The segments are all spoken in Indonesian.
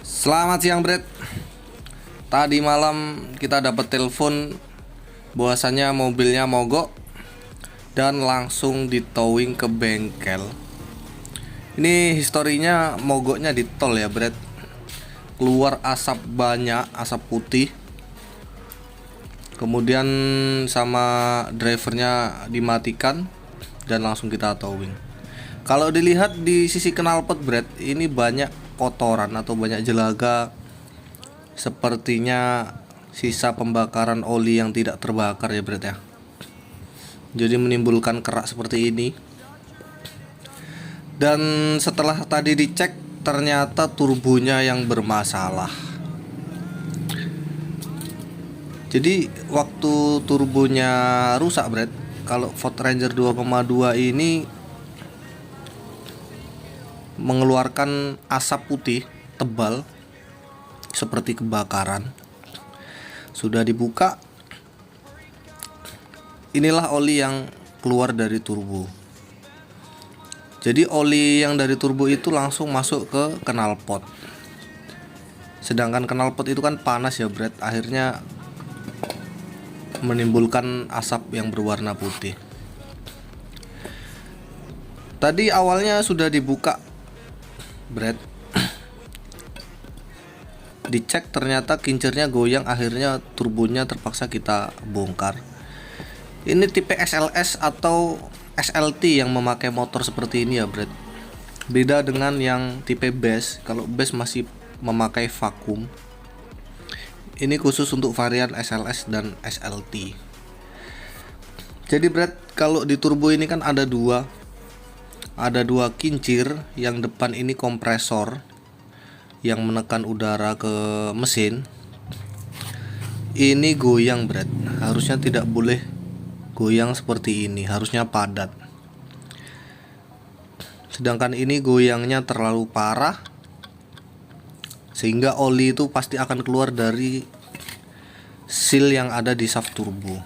Selamat siang, Bret. Tadi malam kita dapat telepon bahwasannya mobilnya mogok dan langsung ditowing ke bengkel. Ini historinya mogoknya di tol ya, Bret. Keluar asap banyak, asap putih. Kemudian sama drivernya dimatikan dan langsung kita towing. Kalau dilihat di sisi knalpot, Bret, ini banyak kotoran atau banyak jelaga, sepertinya sisa pembakaran oli yang tidak terbakar ya, Bret ya. Jadi menimbulkan kerak seperti ini. Dan setelah tadi dicek, ternyata turbonya yang bermasalah. Jadi waktu turbonya rusak, Bret, kalau Ford Ranger 2,2 ini mengeluarkan asap putih tebal seperti kebakaran. Sudah dibuka, inilah oli yang keluar dari turbo. Jadi oli yang dari turbo itu langsung masuk ke knalpot. Sedangkan knalpot itu kan panas ya, Bret, akhirnya menimbulkan asap yang berwarna putih. Tadi awalnya sudah dibuka, Bret, dicek ternyata kincirnya goyang, akhirnya turbonya terpaksa kita bongkar. Ini tipe SLS atau SLT yang memakai motor seperti ini ya, Bret. Beda dengan yang tipe base. Kalau base masih memakai vakum. Ini khusus untuk varian SLS dan SLT. Jadi, Bret, kalau di turbo ini kan ada dua kincir. Yang depan ini kompresor yang menekan udara ke mesin. Ini goyang, Bret. Harusnya tidak boleh goyang seperti ini, harusnya padat. Sedangkan ini goyangnya terlalu parah, sehingga oli itu pasti akan keluar dari seal yang ada di shaft turbo.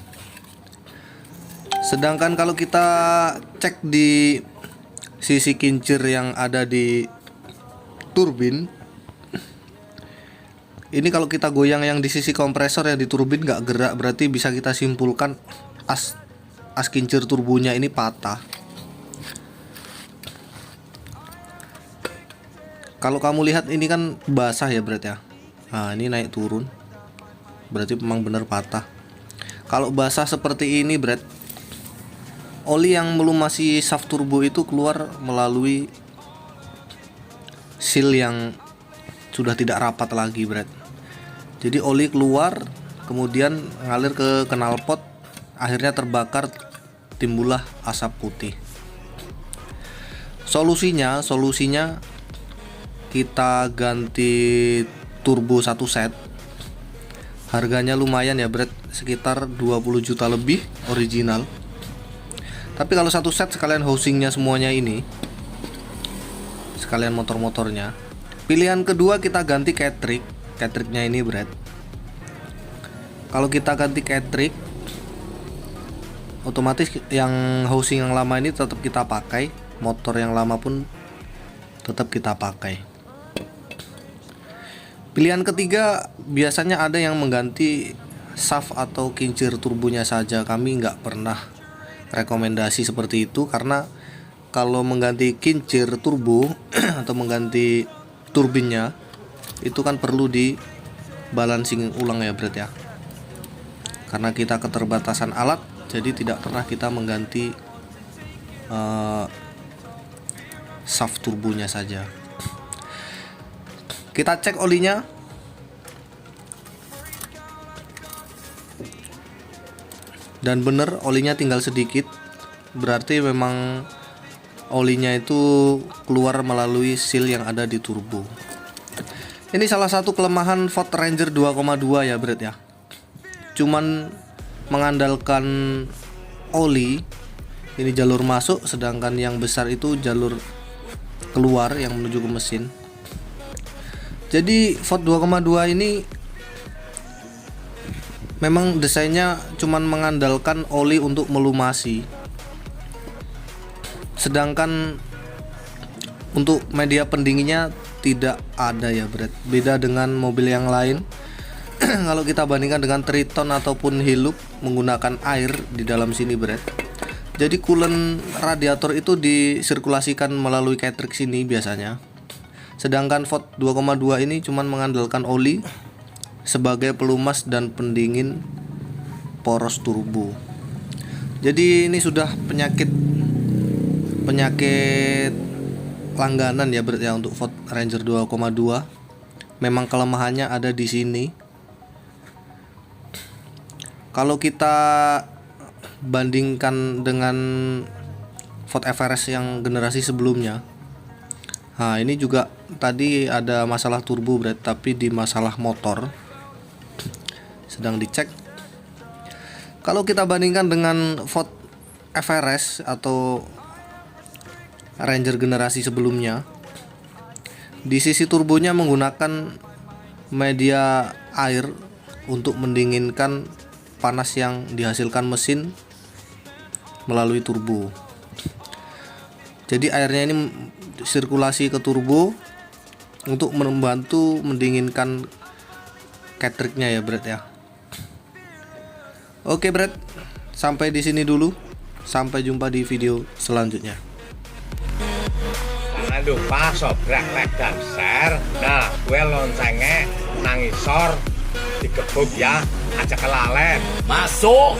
Sedangkan kalau kita cek di sisi kincir yang ada di turbin, ini kalau kita goyang yang di sisi kompresor yang di turbin nggak gerak, berarti bisa kita simpulkan as kincir turbonya ini patah. Kalau kamu lihat ini kan basah ya, Bret ya. Nah, ini naik turun, berarti memang benar patah. Kalau basah seperti ini, Bret, oli yang melumasi shaft turbo itu keluar melalui seal yang sudah tidak rapat lagi, Bret. Jadi oli keluar, kemudian ngalir ke knalpot, akhirnya terbakar, timbullah asap putih. Solusinya kita ganti turbo satu set. Harganya lumayan ya, Bret, sekitar 20 juta lebih original. Tapi kalau satu set sekalian housingnya semuanya ini, sekalian motor-motornya. Pilihan kedua kita ganti cartridge-nya ini, Bret. Kalau kita ganti cartridge, otomatis yang housing yang lama ini tetap kita pakai, motor yang lama pun tetap kita pakai. Pilihan ketiga biasanya ada yang mengganti shaft atau kincir turbonya saja. Kami nggak pernah rekomendasi seperti itu, karena kalau mengganti kincir turbo atau mengganti turbinnya itu kan perlu di balancing ulang ya, Bret ya. Karena kita keterbatasan alat, jadi tidak pernah kita mengganti shaft turbonya saja. Kita cek olinya. Dan bener olinya tinggal sedikit, berarti memang olinya itu keluar melalui seal yang ada di turbo. Ini salah satu kelemahan Ford Ranger 2,2 ya, Bret ya. Cuman mengandalkan oli, ini jalur masuk, sedangkan yang besar itu jalur keluar yang menuju ke mesin. Jadi Ford 2,2 ini memang desainnya cuman mengandalkan oli untuk melumasi. Sedangkan Untuk media pendinginnya tidak ada ya Brad. Beda dengan mobil yang lain. Kalau kita bandingkan dengan Triton ataupun Hilux menggunakan air di dalam sini Brad. Jadi coolant radiator itu disirkulasikan melalui cartridge sini biasanya. Sedangkan VOT 2,2 ini cuman mengandalkan oli sebagai pelumas dan pendingin poros turbo. Jadi ini sudah penyakit langganan ya Brad ya untuk Ford Ranger 2,2. Memang kelemahannya ada di sini. Kalau kita bandingkan dengan Ford Everest yang generasi sebelumnya, nah ini juga tadi ada masalah turbo Brad, tapi di masalah motor sedang dicek. Kalau kita bandingkan dengan Ford Everest atau Ranger generasi sebelumnya, di sisi turbonya menggunakan media air untuk mendinginkan panas yang dihasilkan mesin melalui turbo. Jadi airnya ini sirkulasi ke turbo untuk membantu mendinginkan cartridge-nya ya Brad ya. Oke Brad, sampai di sini dulu. Sampai jumpa di video selanjutnya. Jangan lupa subscribe, like, dan share. Nah, gue loncengnya nang isor digebuk ya, aja kelalen. Masuk.